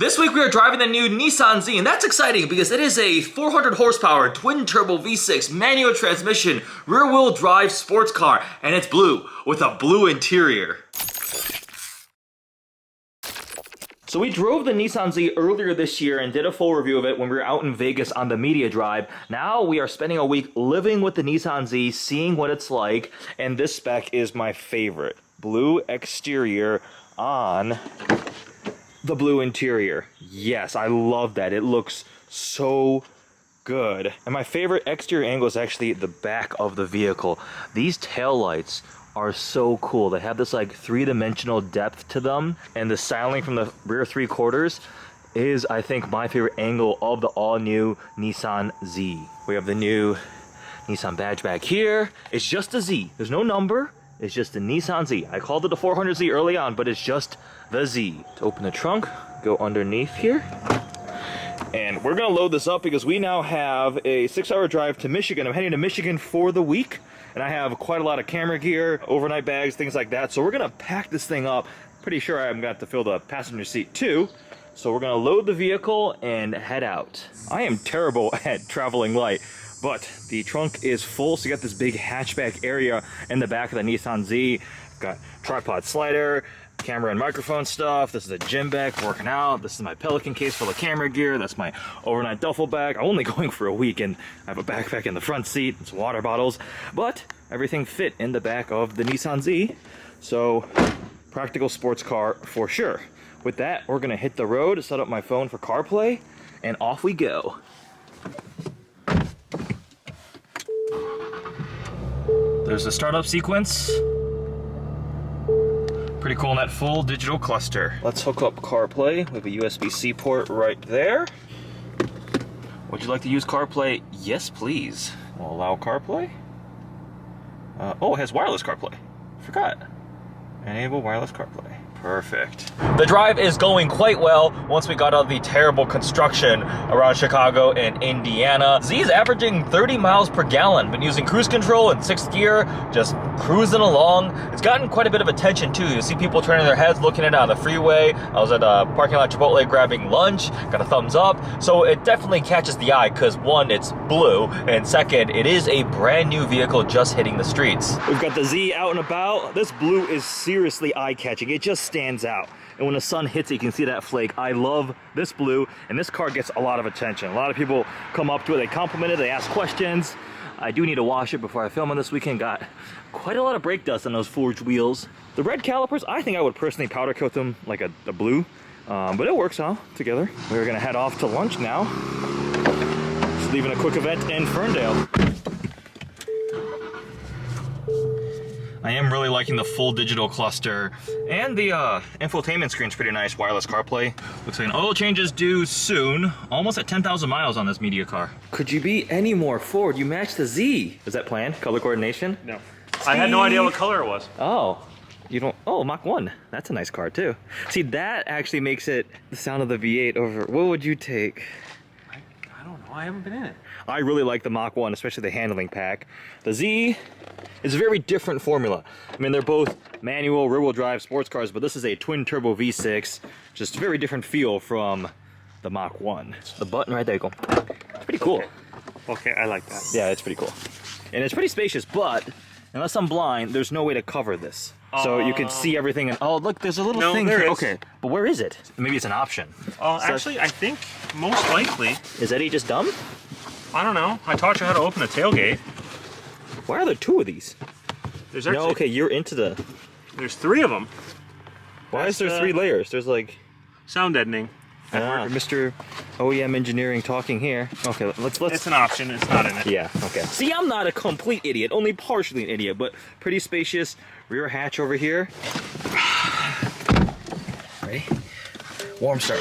This week we are driving the new Nissan Z, and that's exciting because it is a 400 horsepower twin turbo V6 manual transmission rear wheel drive sports car, and it's blue with a blue interior. So we drove the Nissan Z earlier this year and did a full review of it when we were out in Vegas on the media drive. Now we are spending a week living with the Nissan Z, seeing what it's like, and this spec is my favorite. Blue exterior on the blue interior. Yes, I love that. It looks so good. And my favorite exterior angle is actually the back of the vehicle. These taillights are so cool. They have this like three-dimensional depth to them, and the styling from the rear three quarters is, I think, my favorite angle of the all-new Nissan Z. We have the new Nissan badge back here. It's just a Z. There's no number. It's just the Nissan Z. I called it the 400Z early on, but it's just the Z. To open the trunk, go underneath here. And we're gonna load this up because we now have a 6-hour drive to Michigan. I'm heading to Michigan for the week, and I have quite a lot of camera gear, overnight bags, things like that. So we're gonna pack this thing up. Pretty sure I'm gonna have to fill the passenger seat too. So we're gonna load the vehicle and head out. I am terrible at traveling light, but the trunk is full, so you got this big hatchback area in the back of the Nissan Z. Got tripod slider, camera and microphone stuff. This is a gym bag for working out. This is my Pelican case full of camera gear. That's my overnight duffel bag. I'm only going for a week, and I have a backpack in the front seat and some water bottles, but everything fit in the back of the Nissan Z. So practical sports car for sure. With that, we're gonna hit the road, set up my phone for CarPlay, and off we go. There's the startup sequence. Pretty cool in that full digital cluster. Let's hook up CarPlay. We have a USB-C port right there. Would you like to use CarPlay? Yes, please. We'll allow CarPlay. Oh, it has wireless CarPlay. Forgot. Enable wireless CarPlay. Perfect. The drive is going quite well once we got out of the terrible construction around Chicago and Indiana. Z is averaging 30 miles per gallon. Been using cruise control in 6th gear, just cruising along. It's gotten quite a bit of attention too. You see people turning their heads, looking at it on the freeway. I was at a parking lot Chipotle grabbing lunch, got a thumbs up. So it definitely catches the eye because one, it's blue, and second, it is a brand new vehicle just hitting the streets. We've got the Z out and about. This blue is seriously eye-catching. It just stands out, and when the sun hits it, you can see that flake. I love this blue, and this car gets a lot of attention. A lot of people come up to it, they compliment it, they ask questions. I do need to wash it before I film on this weekend. Got quite a lot of brake dust on those forged wheels. The red calipers, I think I would personally powder coat them like a blue, but it works all together. We're gonna head off to lunch now. Just leaving a quick event in Ferndale. I am really liking the full digital cluster, and the infotainment screen's pretty nice. Wireless CarPlay. Looks like an oil change is due soon. Almost at 10,000 miles on this media car. Could you be any more forward? You match the Z. Is that planned? Color coordination? No. I had no idea what color it was. Oh. You don't, oh, Mach 1. That's a nice car too. See, that actually makes it the sound of the V8 over. What would you take? I don't know. I haven't been in it. I really like the Mach 1, especially the handling pack. The Z is a very different formula. I mean, they're both manual rear-wheel drive sports cars, but this is a twin turbo V6. Just very different feel from the Mach 1. The button right there, you go. It's pretty cool. Okay, I like that. Yeah, it's pretty cool. And it's pretty spacious, but unless I'm blind, there's no way to cover this. So you can see everything, and oh, look, there's a little thing there here. is. Okay, but where is it? Maybe it's an option. Actually, I think most likely. Is Eddie just dumb? I don't know. I taught you how to open a tailgate. Why are there two of these? There's actually, no, okay, you're into the... There's 3 of them. Why is there 3 layers? There's like... Sound deadening. Mr. OEM engineering talking here. Okay, let's... It's an option, it's not in it. Yeah, okay. See, I'm not a complete idiot, only partially an idiot, but pretty spacious rear hatch over here. Ready? Warm start.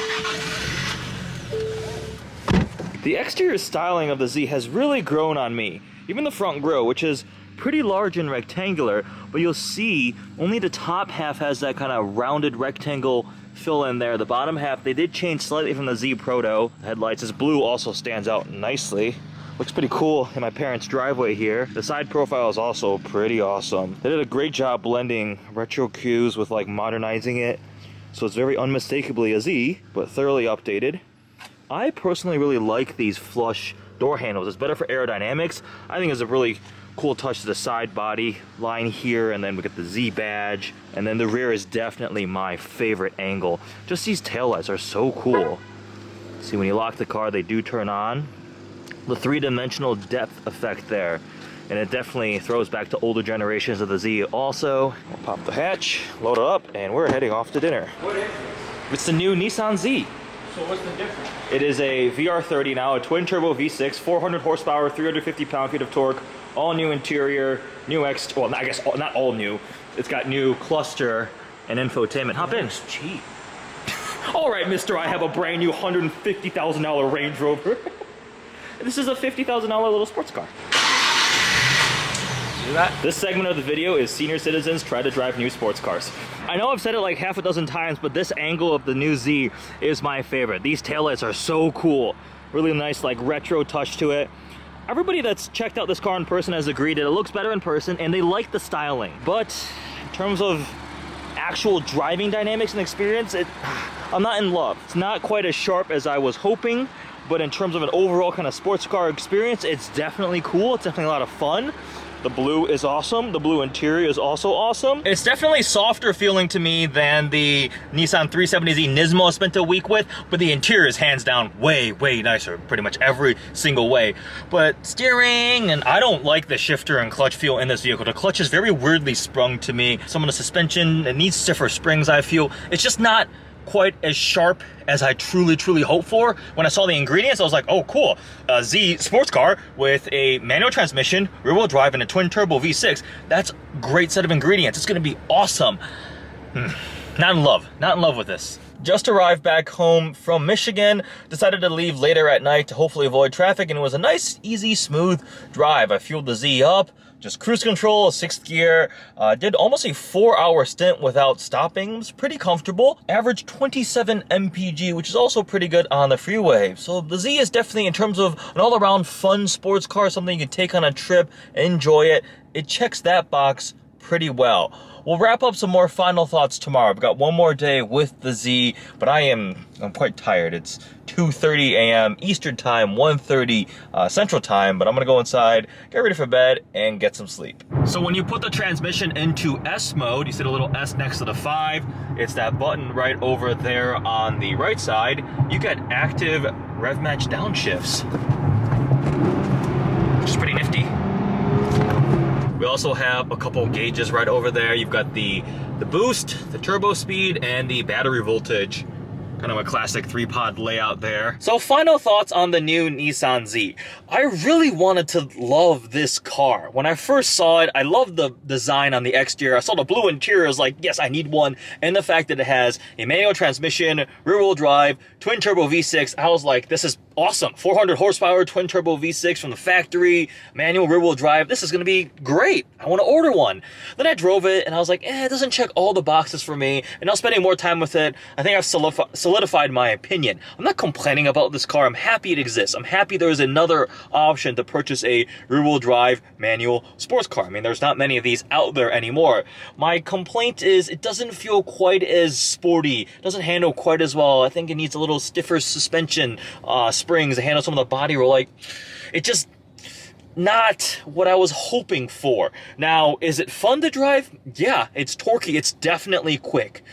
The exterior styling of the Z has really grown on me. Even the front grille, which is pretty large and rectangular, but you'll see only the top half has that kind of rounded rectangle fill in there. The bottom half, they did change slightly from the Z Proto. The headlights, this blue also stands out nicely. Looks pretty cool in my parents' driveway here. The side profile is also pretty awesome. They did a great job blending retro cues with like modernizing it. So it's very unmistakably a Z, but thoroughly updated. I personally really like these flush door handles. It's better for aerodynamics. I think it's a really cool touch to the side body line here, and then we get the Z badge, and then the rear is definitely my favorite angle. Just these taillights are so cool. See, when you lock the car, they do turn on. The three-dimensional depth effect there, and it definitely throws back to older generations of the Z also. We'll pop the hatch, load it up, and we're heading off to dinner. What is it? It's the new Nissan Z. So what's the difference? It is a VR30 now, a twin-turbo V6, 400 horsepower, 350 pound-feet of torque, all-new interior, new well, I guess not all new. It's got new cluster and infotainment. Hop in. It's cheap. All right, mister, I have a brand new $150,000 Range Rover. This is a $50,000 little sports car. See that? This segment of the video is senior citizens try to drive new sports cars. I know I've said it like half a dozen times, but this angle of the new Z is my favorite. These taillights are so cool. Really nice, like, retro touch to it. Everybody that's checked out this car in person has agreed that it looks better in person and they like the styling. But in terms of actual driving dynamics and experience, I'm not in love. It's not quite as sharp as I was hoping, but in terms of an overall kind of sports car experience, it's definitely cool. It's definitely a lot of fun. The blue is awesome. The blue interior is also awesome. It's definitely softer feeling to me than the Nissan 370Z Nismo I spent a week with, but the interior is hands down way, way nicer, pretty much every single way. But steering, and I don't like the shifter and clutch feel in this vehicle. The clutch is very weirdly sprung to me. Some of the suspension, it needs stiffer springs, I feel. It's just not quite as sharp as I truly hope for. When I saw the ingredients, I was like, oh cool, a Z sports car with a manual transmission, rear-wheel drive, and a twin-turbo V6. That's a great set of ingredients. It's gonna be awesome. Not in love with this. Just arrived back home from Michigan, decided to leave later at night to hopefully avoid traffic, and it was a nice, easy, smooth drive. I fueled the Z up, just cruise control, 6th gear, did almost a 4-hour stint without stopping. It was pretty comfortable. Average 27 mpg, which is also pretty good on the freeway. So the Z is definitely, in terms of an all-around fun sports car, something you can take on a trip, enjoy it. It checks that box pretty well. We'll wrap up some more final thoughts tomorrow. I've got one more day with the Z, but I'm quite tired. It's 2:30 a.m. Eastern time, 1:30 Central time, but I'm gonna go inside, get ready for bed, and get some sleep. So when you put the transmission into S mode, you see the little S next to the 5. It's that button right over there on the right side. You get active rev match downshifts, which is pretty nifty. We also have a couple gauges right over there. You've got the boost, the turbo speed, and the battery voltage. Kind of a classic 3-pod layout there. So final thoughts on the new Nissan Z. I really wanted to love this car. When I first saw it, I loved the design on the exterior. I saw the blue interior, I was like, yes, I need one. And the fact that it has a manual transmission, rear-wheel drive, twin-turbo V6, I was like, this is awesome. 400 horsepower, twin-turbo V6 from the factory, manual rear-wheel drive. This is gonna be great. I wanna order one. Then I drove it, and I was like, it doesn't check all the boxes for me. And now spending more time with it, I think I've solidified my opinion. I'm not complaining about this car. I'm happy it exists. I'm happy there's another option to purchase a rear-wheel drive manual sports car. I mean, there's not many of these out there anymore. My complaint is it doesn't feel quite as sporty. It doesn't handle quite as well. I think it needs a little stiffer suspension springs to handle some of the body roll. Like, it just not what I was hoping for. Now, is it fun to drive? Yeah, it's torquey. It's definitely quick.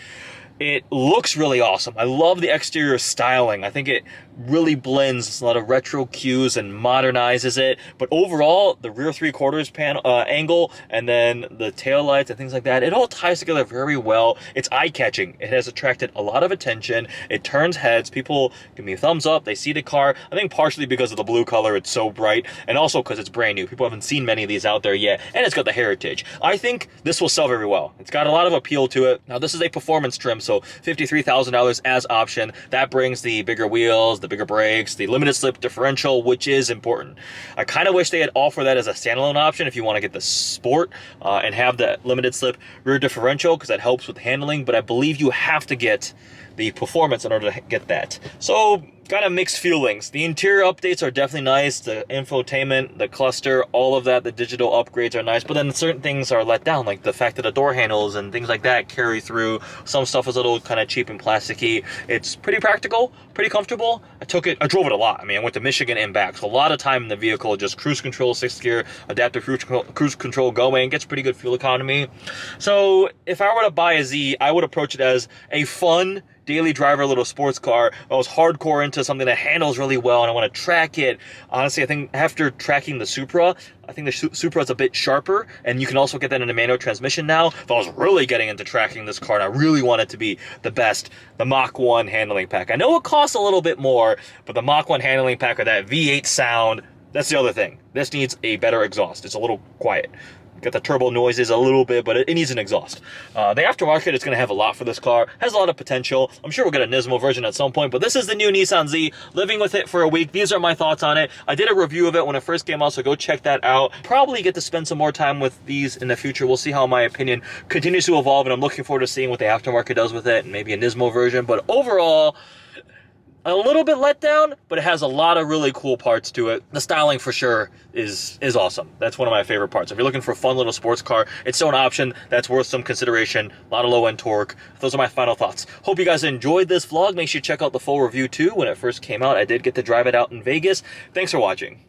It looks really awesome. I love the exterior styling. I think it really blends a lot of retro cues and modernizes it. But overall, the rear 3/4 angle, and then the taillights and things like that, it all ties together very well. It's eye-catching. It has attracted a lot of attention. It turns heads. People give me a thumbs up. They see the car. I think partially because of the blue color. It's so bright. And also because it's brand new. People haven't seen many of these out there yet. And it's got the heritage. I think this will sell very well. It's got a lot of appeal to it. Now, this is a performance trim, so $53,000 as option. That brings the bigger wheels, the bigger brakes, the limited slip differential, which is important. I kind of wish they had offered that as a standalone option if you want to get the sport and have the limited slip rear differential, because that helps with handling, but I believe you have to get the performance in order to get that. So kind of mixed feelings. The interior updates are definitely nice. The infotainment, the cluster, all of that, the digital upgrades are nice. But then certain things are let down, like the fact that the door handles and things like that carry through. Some stuff is a little kind of cheap and plasticky. It's pretty practical, pretty comfortable. I drove it a lot. I mean, I went to Michigan and back. So a lot of time in the vehicle, just cruise control, 6th gear, adaptive cruise control going. Gets pretty good fuel economy. So if I were to buy a Z, I would approach it as a fun, daily driver little sports car. I was hardcore into something that handles really well and I want to track it. Honestly, I think after tracking the Supra, I think the Supra is a bit sharper, and you can also get that in a manual transmission now. If I was really getting into tracking this car and I really want it to be the best, the Mach 1 handling pack. I know it costs a little bit more, but the Mach 1 handling pack with that V8 sound, that's the other thing. This needs a better exhaust. It's a little quiet. Got the turbo noises a little bit, but it needs an exhaust. The aftermarket is going to have a lot for this car. Has a lot of potential. I'm sure we'll get a Nismo version at some point, but this is the new Nissan Z. Living with it for a week. These are my thoughts on it. I did a review of it when it first came out, so go check that out. Probably get to spend some more time with these in the future. We'll see how my opinion continues to evolve, and I'm looking forward to seeing what the aftermarket does with it, and maybe a Nismo version. But overall, a little bit let down, but it has a lot of really cool parts to it. The styling for sure is awesome. That's one of my favorite parts. If you're looking for a fun little sports car, it's still an option that's worth some consideration. A lot of low-end torque. Those are my final thoughts. Hope you guys enjoyed this vlog. Make sure you check out the full review too. When it first came out, I did get to drive it out in Vegas. Thanks for watching.